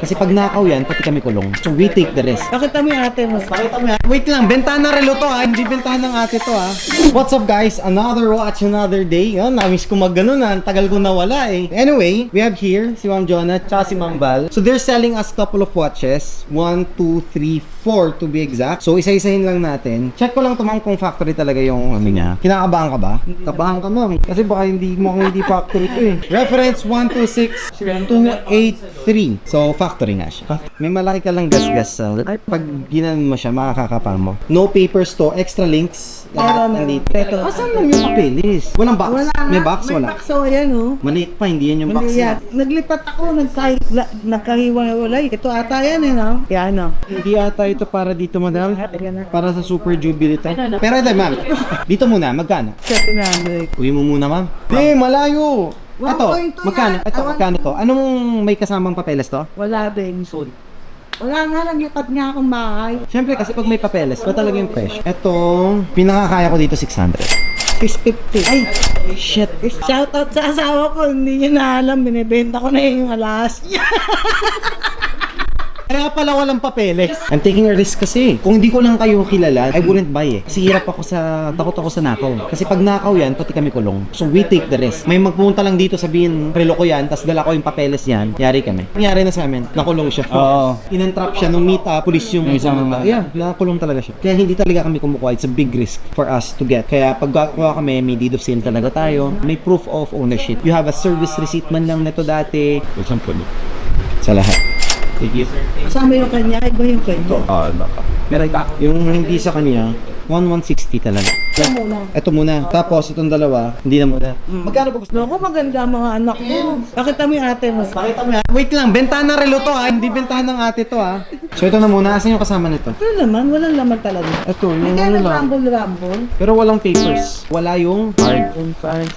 Kasi pag nakaw yan, pati kami kulong. So we take the risk. Pakita mo yung ate mo. Pakita mo yan. Wait lang, bentahan ng relo to ha. Hindi bentahan ng ate to ha. What's up guys? Another watch, another day. Yan, namiss ko mag-ganon ha. Tagal ko nawala eh. Anyway, we have here si Ma'am Jonah tsaka si Ma'am Val. So they're selling us couple of watches. 1, 2, 3, 4 to be exact. So isa-isahin lang natin. Check ko lang to ma'am kung factory talaga yung ano niya. Kinakabahan ka ba? Kabahan ka ma'am. Kasi baka hindi factory to eh. Reference 126283. So factory nga siya. May malaki ka lang gas-gas. Pag ginan mo siya, makakakapal mo. No papers to, extra links. Lahat nandito. Asan lang yung papeles? Walang box? May box? Wala. May box o yan o. Maliit pa, hindi yan yung box Hindi niya. yan. Naglipat ako, nagkahiwalay. Ito ata yan eh no? Yan o. Hindi ata ito para dito, madam. Yan na. Para sa Super Jubilee to. Pero ito, ma'am. Dito muna, magkano? 700. Uwi mo muna, ma'am. Di, malayo. Ito, 1.2 magkano? yan. Ito, magkano to? Anong may kasamang papeles to? Wala din. Wala nga, naglipat nga akong bahay. Siyempre, kasi pag may papeles, pa talaga yung presyo. Ito, pinakakaya ko dito 600. 650. Ay, shit. Shoutout sa asawa ko, hindi niya na alam, binibenta ko na yung alas. Kaya pala walang papeles. I'm taking a risk kasi. Kung hindi ko lang kayo kilala, I wouldn't buy eh. Kasi takot ako sa nakaw. Kasi pag nakaw yan, pati kami kulong. So we take the risk. May magpunta lang dito sabihin, relo ko yan, tas dala ko yung papeles yan, yari kami. Nangyari na sa amin, nakulong siya. Oo. Inentrap siya nung meet up, police yung isang yeah, nakulong talaga siya. Kaya hindi talaga kami kumukuha. It's a big risk for us to get. Kaya pag kuha kami, may deed of sale talaga tayo. May proof of ownership. You have a service receipt man lang nito dati. Sa lahat. Thank you. Kasama yung kanya, iba yung kwento. Baka. Meron ka. Yung hindi sa kanya, 1,160 talaga. Ito muna. Ito muna. Tapos itong dalawa, hindi na muna. Magkano ba gusto? Naku, maganda ang mga anak mo. Pakita mo yung ate mo. Pakita mo yan. Wait lang, bentahan ng relo to ha. Hindi bentahan ng ate to ha. So ito na muna. Asan yung kasama nito? Ano naman? Walang laman talaga. Ito, yung Kaya ano lang. nag-rumble. Pero walang papers. Wala yung card.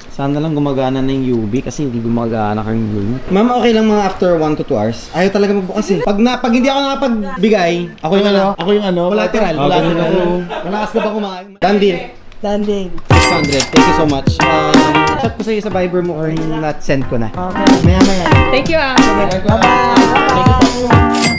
Sana lang gumagana na yung UV kasi hindi gumagana kang UV. Ma'am, okay lang mga after 1 to 2 hours. Ayaw talaga magbukas eh. Pag hindi ako nakapagbigay, ako yung ano. Collateral. Malakas na ba kumain? Done deal. Danding. 600. Thank you so much. Chat ko sa iyo sa Viber mo or not send ko na. Okay. Maya. Thank you, ah. Bye-bye. Thank you.